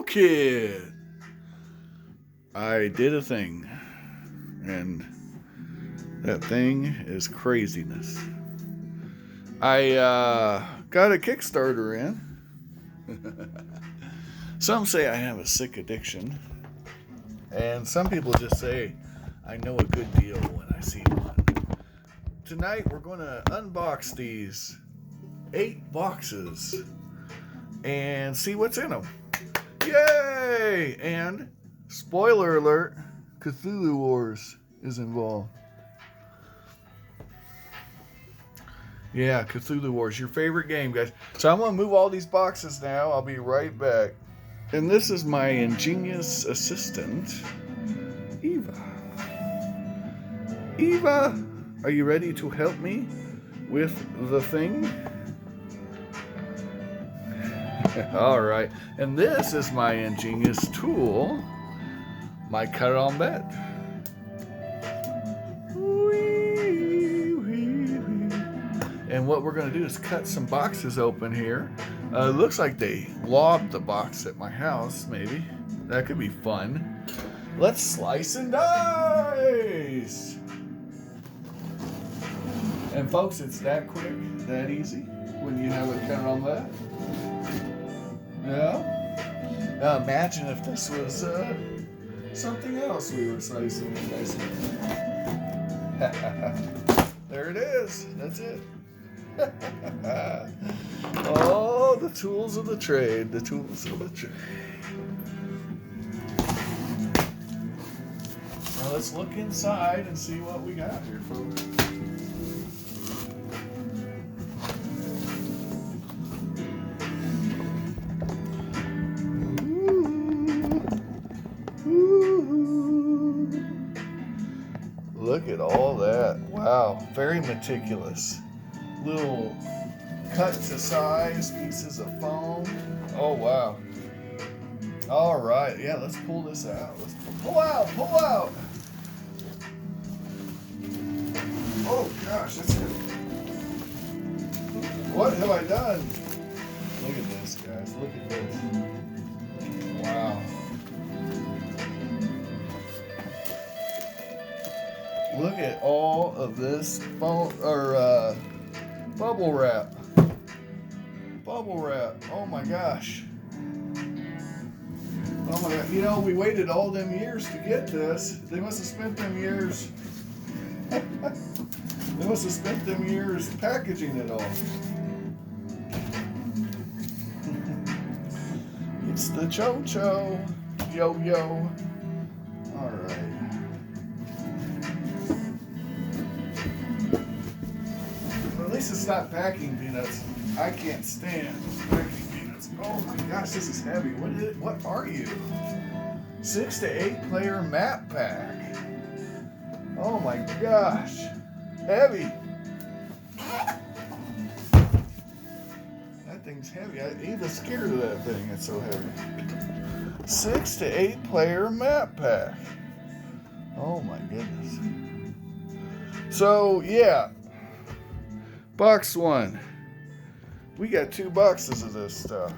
kid. I did a thing, and that thing is craziness. I got a Kickstarter in. Some say I have a sick addiction, and some people just say I know a good deal when I see one. Tonight we're going to unbox these 8 boxes and see what's in them. Yay! And spoiler alert, Cthulhu Wars is involved. Yeah, Cthulhu Wars, your favorite game, guys. So I'm going to move all these boxes now. I'll be right back. And this is my ingenious assistant, Eva. Eva, are you ready to help me with the thing? All right. And this is my ingenious tool, my carambet. And what we're going to do is cut some boxes open here. It looks like they lobbed the box at my house, maybe. That could be fun. Let's slice and dice! And folks, it's that quick, that easy, when you have a carambet. Yeah? Now imagine if this was something else we were slicing and dicing. There it is. That's it. Oh, the tools of the trade. The tools of the trade. Now let's look inside and see what we got here, folks. Look at all that. Wow, very meticulous. Little cut to size pieces of foam. Oh, wow. All right, yeah, let's pull this out. Let's pull out. Oh, gosh, that's good. What have I done? Look at this, guys. Look at this. Wow. Look at all of this foam or bubble wrap. Bubble wrap. Oh my gosh. Oh my god. You know, we waited all them years to get this. They must have spent them years. They must have spent them years packaging it all. It's the Cho-Cho. Yo-yo. All right. At least it's not packing peanuts. I can't stand packing peanuts. Oh my gosh, this is heavy. What are you? 6 to 8 player map pack. Oh my gosh. Heavy. That thing's heavy. I'm even scared of that thing. It's so heavy. 6 to 8 player map pack. Oh my goodness. So yeah. Box 1. We got 2 boxes of this stuff.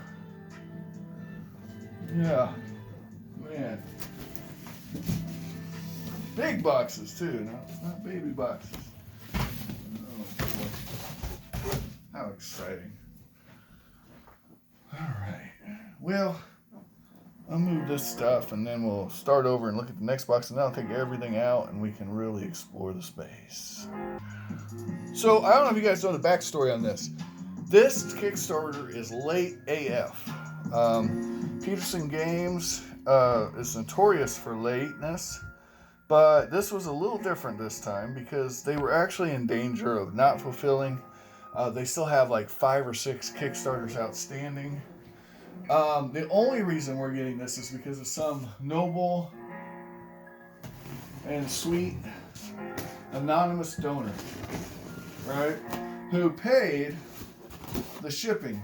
Yeah. Man. Big boxes too, not baby boxes. Oh boy. How exciting. Alright. Well, I'll move this stuff and then we'll start over and look at the next box, and then I'll take everything out and we can really explore the space. So, I don't know if you guys know the backstory on this. This Kickstarter is late AF. Peterson Games is notorious for lateness, but this was a little different this time because they were actually in danger of not fulfilling. They still have like 5 or 6 Kickstarters outstanding. The only reason we're getting this is because of some noble and sweet anonymous donor, right, who paid the shipping,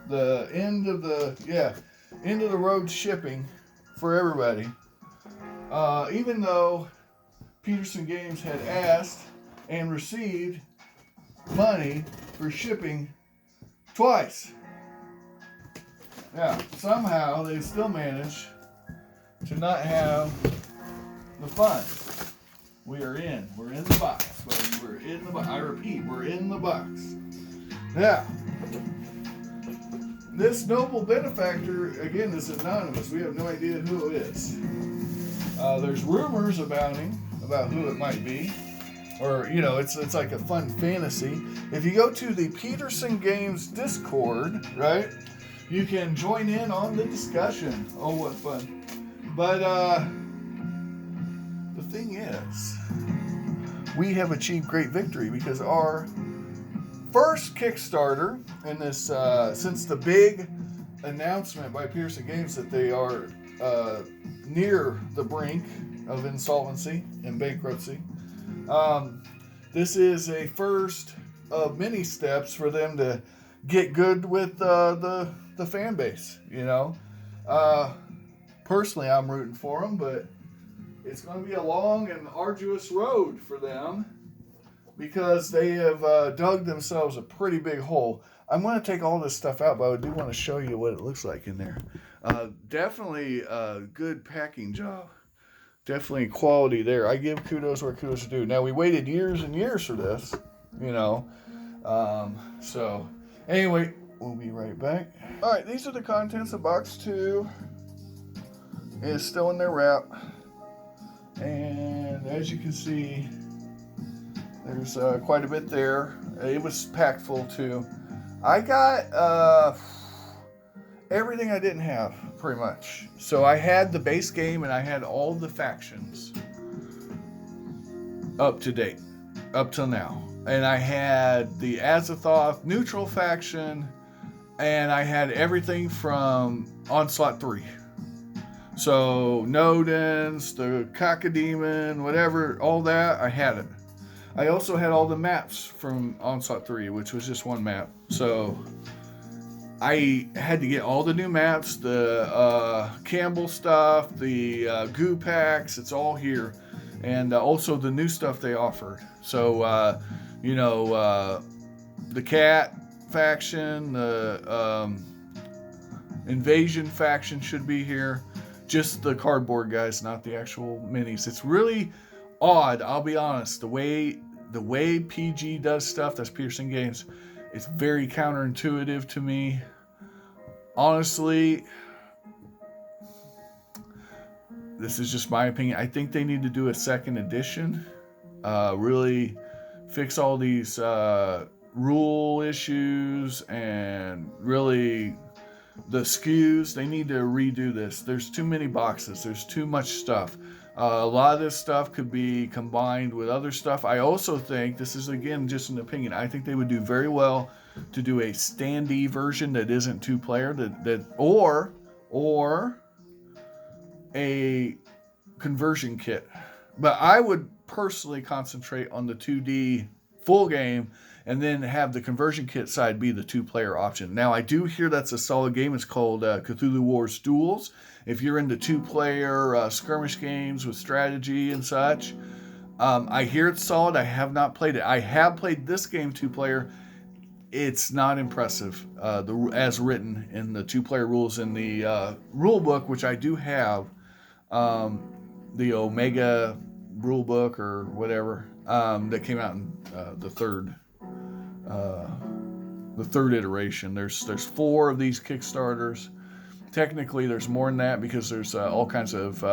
the end of the road shipping for everybody, even though Peterson Games had asked and received money for shipping twice. Yeah, somehow they still manage to not have the fun. We're in the box. We're in the box. I repeat, we're in the box. Yeah. This noble benefactor, again, is anonymous. We have no idea who it is. There's rumors about him, about who it might be. Or, it's like a fun fantasy. If you go to the Peterson Games Discord, right, you can join in on the discussion. Oh, what fun. But the thing is, we have achieved great victory because our first Kickstarter in this, since the big announcement by Pearson Games that they are near the brink of insolvency and bankruptcy, this is a first of many steps for them to get good with the fan base. Personally, I'm rooting for them, but it's going to be a long and arduous road for them because they have dug themselves a pretty big hole. I'm going to take all this stuff out, but I do want to show you what it looks like in there. Definitely a good packing job. Definitely quality there. I give kudos where kudos are due. Now, we waited years and years for this, So, anyway, we'll be right back. All right, these are the contents of box 2. It's still in their wrap. And as you can see, there's quite a bit there. It was packed full too. I got everything I didn't have, pretty much. So I had the base game and I had all the factions up to date, up till now. And I had the Azathoth neutral faction, and I had everything from Onslaught 3. So, Nodens, the Cacodemon, whatever, all that, I had it. I also had all the maps from Onslaught 3, which was just one map. So, I had to get all the new maps, the Campbell stuff, the goo packs, it's all here. And also the new stuff they offered. So, the Cat faction, the Invasion faction should be here. Just the cardboard guys, not the actual minis. It's really odd, I'll be honest. The way PG does stuff, that's Pearson Games, it's very counterintuitive to me. Honestly, this is just my opinion. I think they need to do a second edition. Really fix all these rule issues and really the SKUs. They need to redo this. There's too many boxes. There's too much stuff. A lot of this stuff could be combined with other stuff. I also think, this is again just an opinion, I think they would do very well to do a standee version that isn't 2-player, or a conversion kit. But I would personally concentrate on the 2D full game and then have the conversion kit side be the 2-player option. Now, I do hear that's a solid game. It's called Cthulhu Wars Duels. If you're into 2-player skirmish games with strategy and such, I hear it's solid. I have not played it. I have played this game 2-player. It's not impressive as written in the 2-player rules in the rule book, which I do have, the Omega rule book or whatever that came out in the third iteration. There's 4 of these Kickstarters. Technically, there's more than that because there's all kinds of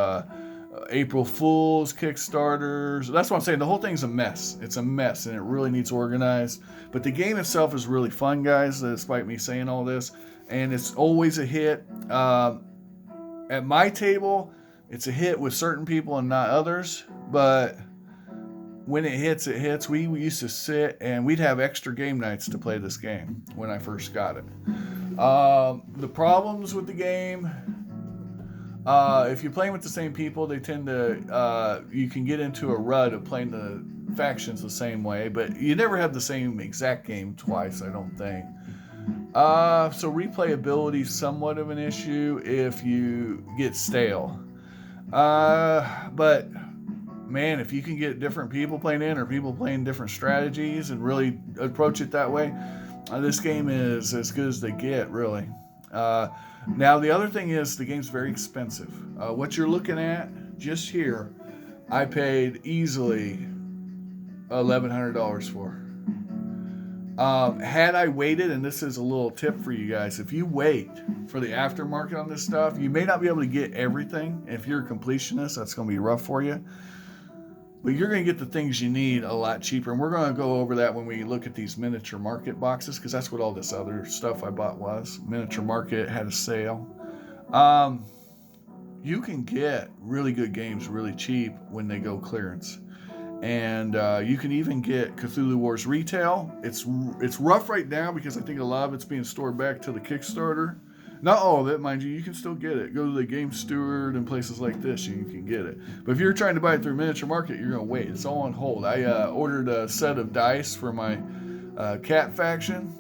April Fool's Kickstarters. That's what I'm saying. The whole thing's a mess. It's a mess, and it really needs organized. But the game itself is really fun, guys, despite me saying all this. And it's always a hit. At my table, it's a hit with certain people and not others. But when it hits, it hits. We used to sit and we'd have extra game nights to play this game when I first got it. The problems with the game, if you're playing with the same people, they tend to, you can get into a rut of playing the factions the same way, but you never have the same exact game twice, I don't think. So replayability is somewhat of an issue if you get stale. But man, if you can get different people playing in or people playing different strategies and really approach it that way, this game is as good as they get, really. Now, the other thing is the game's very expensive. What you're looking at just here, I paid easily $1,100 for. Had I waited, and this is a little tip for you guys, if you wait for the aftermarket on this stuff, you may not be able to get everything. If you're a completionist, that's going to be rough for you. But you're going to get the things you need a lot cheaper. And we're going to go over that when we look at these miniature market boxes, because that's what all this other stuff I bought was. Miniature market had a sale. You can get really good games really cheap when they go clearance. And you can even get Cthulhu Wars retail. It's rough right now because I think a lot of it's being stored back to the Kickstarter. Not all of it, mind you. You can still get it. Go to the Game Steward and places like this, and you can get it. But if you're trying to buy it through Miniature Market, you're going to wait. It's all on hold. I ordered a set of dice for my cat faction,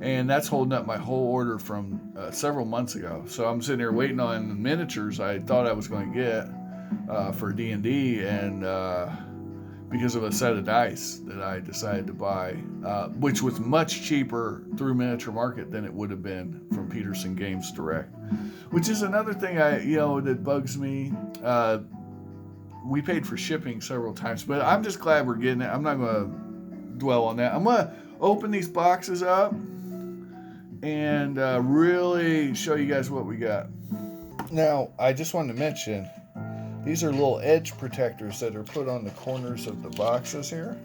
and that's holding up my whole order from several months ago. So I'm sitting here waiting on the miniatures I thought I was going to get for D&D, and because of a set of dice that I decided to buy, which was much cheaper through Miniature Market than it would have been from Peterson Games Direct, which is another thing that bugs me. We paid for shipping several times, but I'm just glad we're getting it. I'm not going to dwell on that. I'm going to open these boxes up and really show you guys what we got. Now, I just wanted to mention, these are little edge protectors that are put on the corners of the boxes here.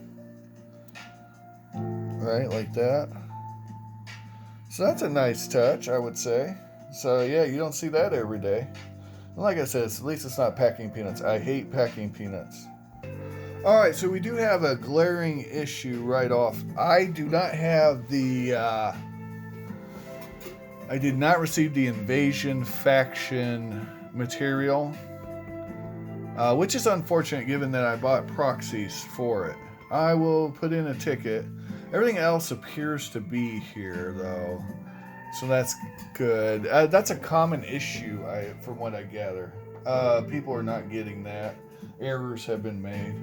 Right, like that. So that's a nice touch, I would say. So yeah, you don't see that every day. And like I said, at least it's not packing peanuts. I hate packing peanuts. Alright, so we do have a glaring issue right off. I do not have the... I did not receive the Invasion faction material. Which is unfortunate given that I bought proxies for it. I will put in a ticket. Everything else appears to be here, though. So that's good. That's a common issue, from what I gather. People are not getting that. Errors have been made.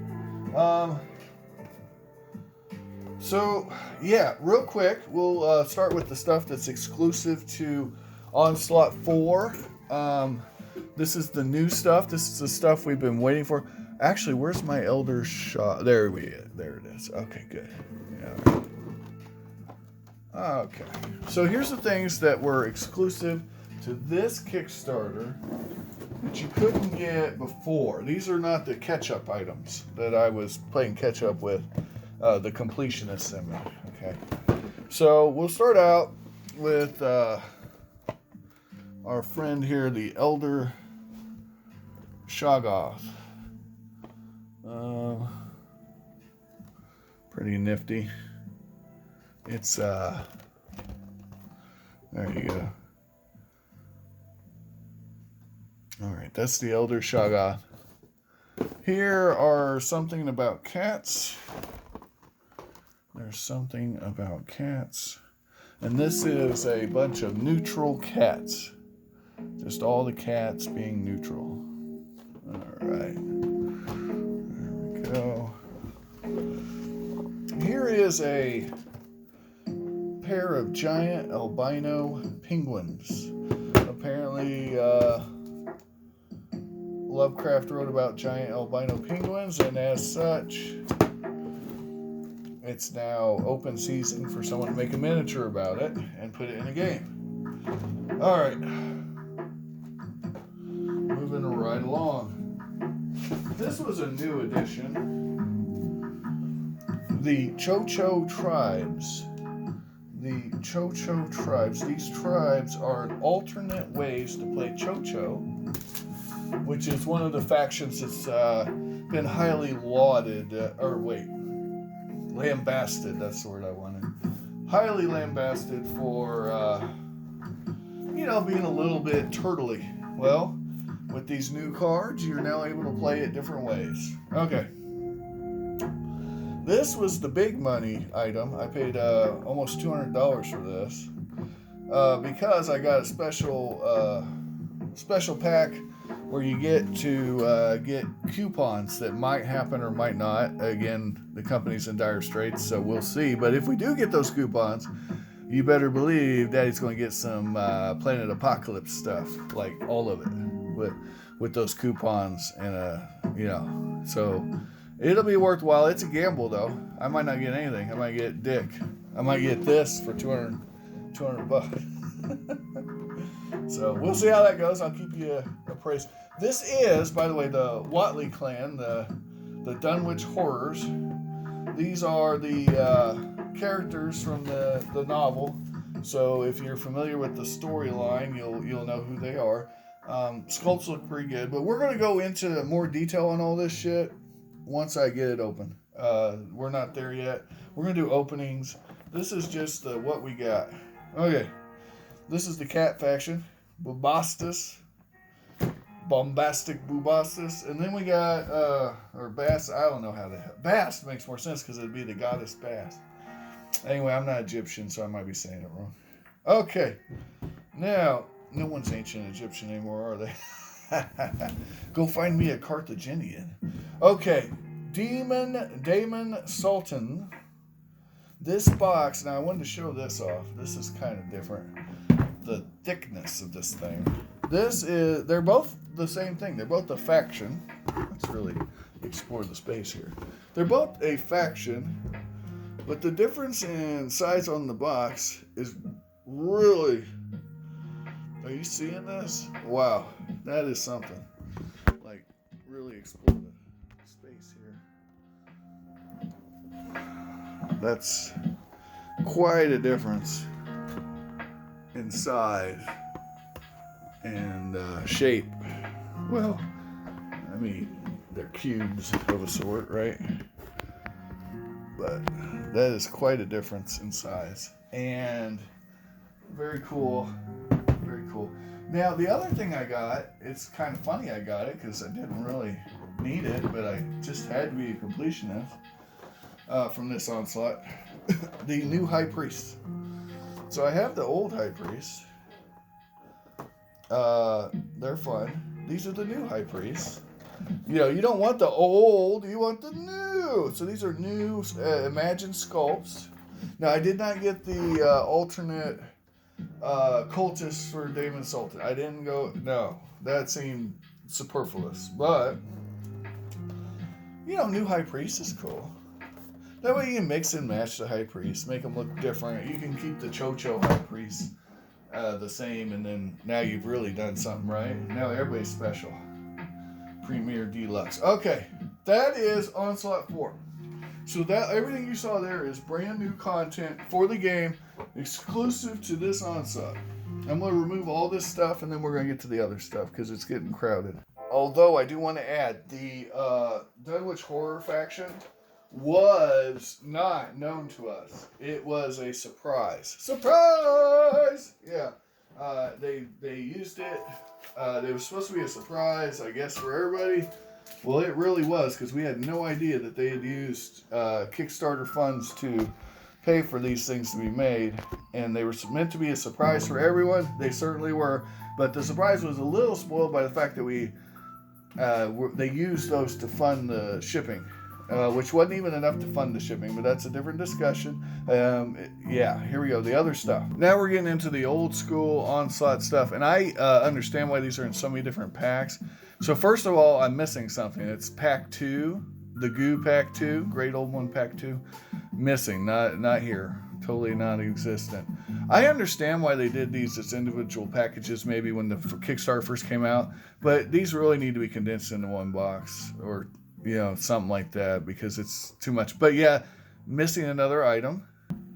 So, yeah, real quick, we'll start with the stuff that's exclusive to Onslaught 4. This is the new stuff. This is the stuff we've been waiting for. Actually, where's my Elder Shot? There it is. Okay, good. Yeah. Okay. So here's the things that were exclusive to this Kickstarter that you couldn't get before. These are not the catch-up items that I was playing catch-up with the completionists in me. Okay. So we'll start out with our friend here, the Elder Shoggoth. Pretty nifty. It's there you go. Alright, that's the Elder Shoggoth. Here are something about cats. There's something about cats. And this is a bunch of neutral cats. Just all the cats being neutral. Alright. There we go. Here is a pair of giant albino penguins. Apparently, Lovecraft wrote about giant albino penguins, and as such, it's now open season for someone to make a miniature about it and put it in a game. Alright. Moving right along. This was a new addition. The Cho-Cho tribes. The Cho-Cho tribes. These tribes are alternate ways to play Cho-Cho, which is one of the factions that's been highly lauded, lambasted, that's the word I wanted. Highly lambasted for, being a little bit turtly. Well, with these new cards, you're now able to play it different ways. Okay. This was the big money item. I paid almost $200 for this because I got a special pack where you get to get coupons that might happen or might not. Again, the company's in dire straits, so we'll see. But if we do get those coupons, you better believe Daddy's going to get some Planet Apocalypse stuff, like all of it, with those coupons and so it'll be worthwhile. It's a gamble though. I might not get anything. I might get Dick. I might get this for 200 bucks. So we'll see how that goes. I'll keep you appraised. This is, by the way, the Watley clan, the Dunwich Horrors. These are the characters from the novel. So if you're familiar with the storyline, you'll know who they are. Sculpts look pretty good, but we're gonna go into more detail on all this shit once I get it open. We're not there yet. We're gonna do openings. This is just what we got. Okay, this is the cat faction, Bombastic Bubastis, and then we got or Bass. I don't know how to. Bast makes more sense because it'd be the goddess Bast. Anyway, I'm not Egyptian, so I might be saying it wrong. Okay, now no one's ancient Egyptian anymore, are they? Go find me a Carthaginian. Okay, Damon Sultan. This box. Now I wanted to show this off. This is kind of different. The thickness of this thing. They're both the same thing. They're both a faction. Let's really explore the space here. They're both a faction, but the difference in size on the box is really... Are you seeing this? Wow, that is something. Like, really explore the space here. That's quite a difference in size and shape. Well, I mean, they're cubes of a sort, right? But that is quite a difference in size. And very cool. Very cool. Now, the other thing I got, it's kind of funny I got it because I didn't really need it, but I just had to be a completionist from this Onslaught. The new High Priest. So I have the old High Priest. They're fun. These are the new High Priests. You know, you don't want the old, you want the new. So these are new Imagine sculpts. Now, I did not get the alternate cultists for Damon Sultan. I didn't go, no. That seemed superfluous. But, you know, new High Priest is cool. That way you can mix and match the High Priest, make them look different. You can keep the Cho-Cho High Priest the same, and then now you've really done something right. Now everybody's special. Premier Deluxe. Okay, that is Onslaught 4. So that everything you saw there is brand new content for the game, exclusive to this Onslaught. I'm going to remove all this stuff, and then we're going to get to the other stuff because it's getting crowded. Although I do want to add, the Dunwich Horror faction was not known to us. It was a surprise. Surprise! Yeah. They used it. It was supposed to be a surprise, I guess, for everybody. Well, it really was, because we had no idea that they had used Kickstarter funds to pay for these things to be made. And they were meant to be a surprise for everyone. They certainly were. But the surprise was a little spoiled by the fact that they used those to fund the shipping. Which wasn't even enough to fund the shipping, but that's a different discussion. Yeah, here we go. The other stuff. Now we're getting into the old school Onslaught stuff, and I understand why these are in so many different packs. So first of all, I'm missing something. It's Pack 2, the Goo Pack 2, Great Old One Pack 2. Missing, not here. Totally non-existent. I understand why they did these as individual packages, maybe when the Kickstarter first came out, but these really need to be condensed into one box, or something like that, because it's too much. But yeah, missing another item.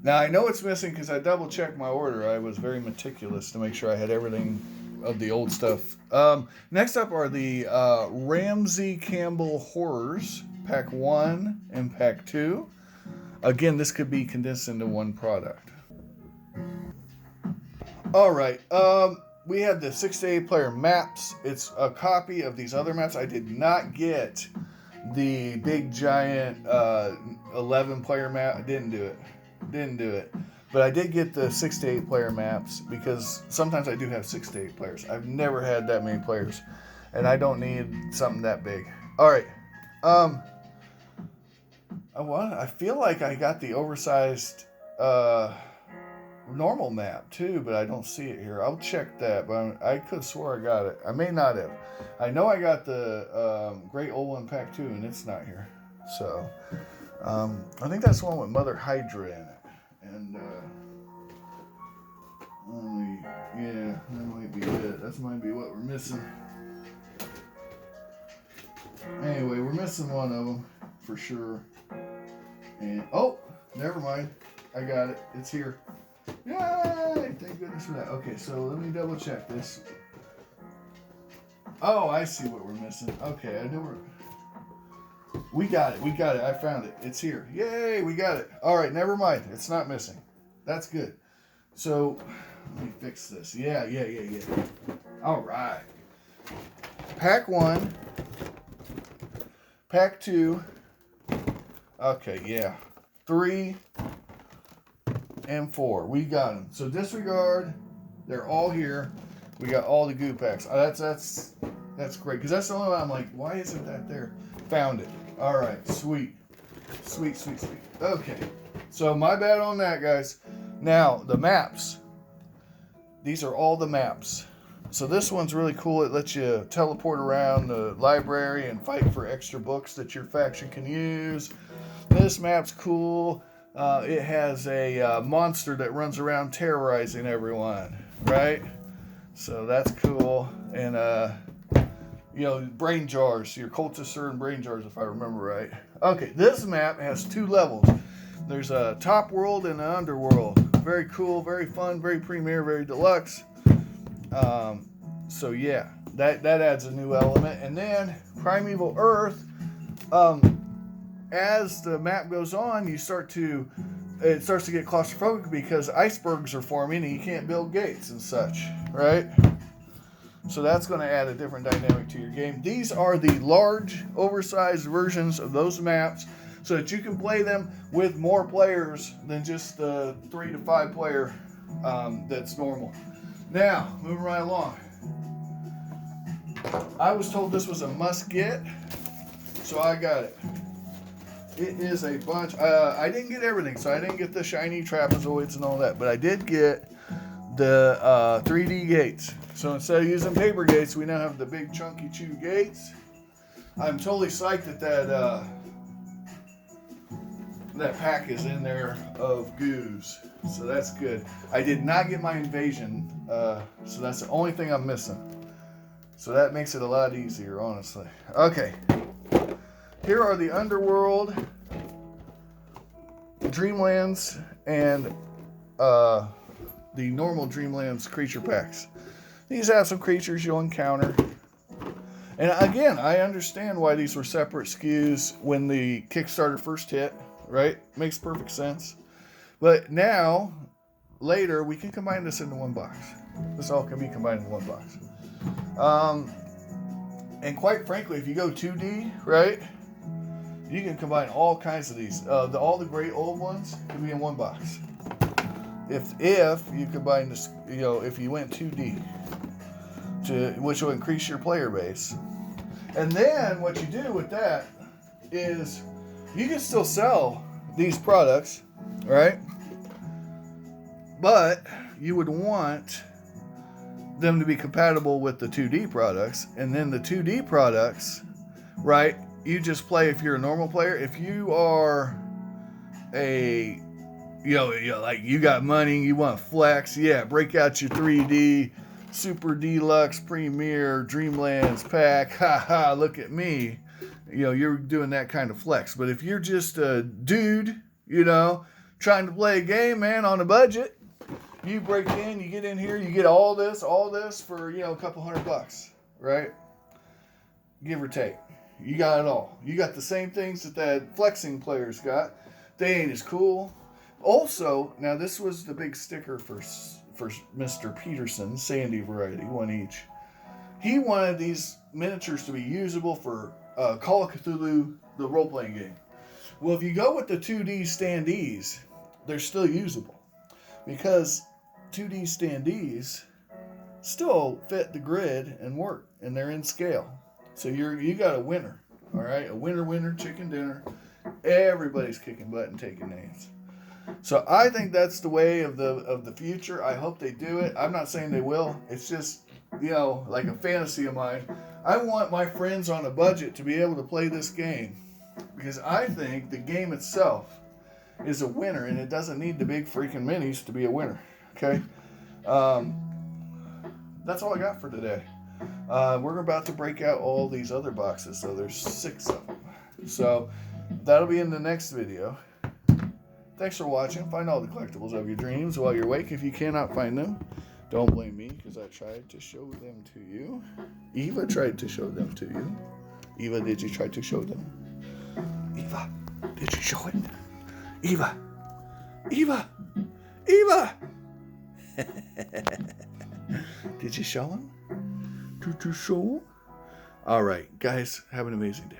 Now I know it's missing because I double checked my order. I was very meticulous to make sure I had everything of the old stuff. Next up are the Ramsey Campbell Horrors, Pack 1 and Pack 2. Again, this could be condensed into one product. Alright, we have the 6 to 8 player maps. It's a copy of these other maps. I did not get the big giant 11 player map. I didn't do it. But I did get the 6 to 8 player maps, because sometimes I do have 6 to 8 players. I've never had that many players, and I don't need something that big. All right. I feel like I got the oversized normal map too, but I don't see it here. I'll check that, but I could have swore I got it. I may not have. I know I got the Great Old One Pack 2, and it's not here. So, I think that's the one with Mother Hydra in it. And, yeah, that might be it. That might be what we're missing. Anyway, we're missing one of them for sure. And, oh, never mind. I got it. It's here. Yay! Thank goodness for that. Okay, so let me double check this. Oh, I see what we're missing. Okay, I know we got it. We got it. I found it. It's here. Yay! We got it. All right, never mind. It's not missing. That's good. So let me fix this. Yeah. All right. Pack 1. Pack 2. Okay, yeah. 3 and 4. We got them. So disregard. They're all here. We got all the goo packs. That's great. Because that's the only one I'm like, why isn't that there? Found it. All right. Sweet. Okay. So my bad on that, guys. Now, the maps. These are all the maps. So this one's really cool. It lets you teleport around the library and fight for extra books that your faction can use. This map's cool. It has a monster that runs around terrorizing everyone, right? So that's cool. And, brain jars. Your cultists are in brain jars, if I remember right. Okay, this map has 2 levels. There's a top world and an underworld. Very cool, very fun, very premier, very deluxe. So yeah, that adds a new element. And then Primeval Earth, as the map goes on, it starts to get claustrophobic because icebergs are forming and you can't build gates and such, right? So that's going to add a different dynamic to your game. These are the large, oversized versions of those maps so that you can play them with more players than just the 3 to 5 player that's normal. Now, moving right along. I was told this was a must get, so I got it. It is a bunch. I didn't get everything, so I didn't get the shiny trapezoids and all that, but I did get the 3D gates. So instead of using paper gates, we now have the big chunky chew gates. I'm totally psyched that that pack is in there of goos. So that's good. I did not get my invasion, so that's the only thing I'm missing. So that makes it a lot easier, honestly. Okay. Here are the Underworld, Dreamlands, and the normal Dreamlands creature packs. These have some creatures you'll encounter. And again, I understand why these were separate SKUs when the Kickstarter first hit, right? Makes perfect sense. But now, later, we can combine this into one box. This all can be combined in one box. And quite frankly, if you go 2D, right, you can combine all kinds of these. All the great old ones can be in one box. If you combine this, if you went 2D, which will increase your player base. And then what you do with that is you can still sell these products, right? But you would want them to be compatible with the 2D products. And then the 2D products, right, you just play if you're a normal player. If you are a, like you got money, you want to flex, yeah, break out your 3D, Super Deluxe, Premier, Dreamlands pack, haha, look at me. You're doing that kind of flex. But if you're just a dude, trying to play a game, man, on a budget, you break in, you get in here, you get all this for, a couple $100, right? Give or take. You got it all. You got the same things that flexing players got. They ain't as cool. Also, now this was the big sticker for Mr. Peterson, Sandy variety, one each. He wanted these miniatures to be usable for Call of Cthulhu, the role-playing game. Well, if you go with the 2D standees, they're still usable. Because 2D standees still fit the grid and work, and they're in scale. So you got a winner, all right? A winner, chicken dinner. Everybody's kicking butt and taking names. So I think that's the way of the future. I hope they do it. I'm not saying they will. It's just, like a fantasy of mine. I want my friends on a budget to be able to play this game because I think the game itself is a winner, and it doesn't need the big freaking minis to be a winner. Okay, that's all I got for today. We're about to break out all these other boxes, so there's 6 of them. So that'll be in the next video. Thanks for watching. Find all the collectibles of your dreams while you're awake. If you cannot find them, don't blame me because I tried to show them to you. Eva tried to show them to you. Eva, did you try to show them? Eva, did you show it? Eva! Eva! Eva! Did you show them? Did you show them? All right, guys, have an amazing day.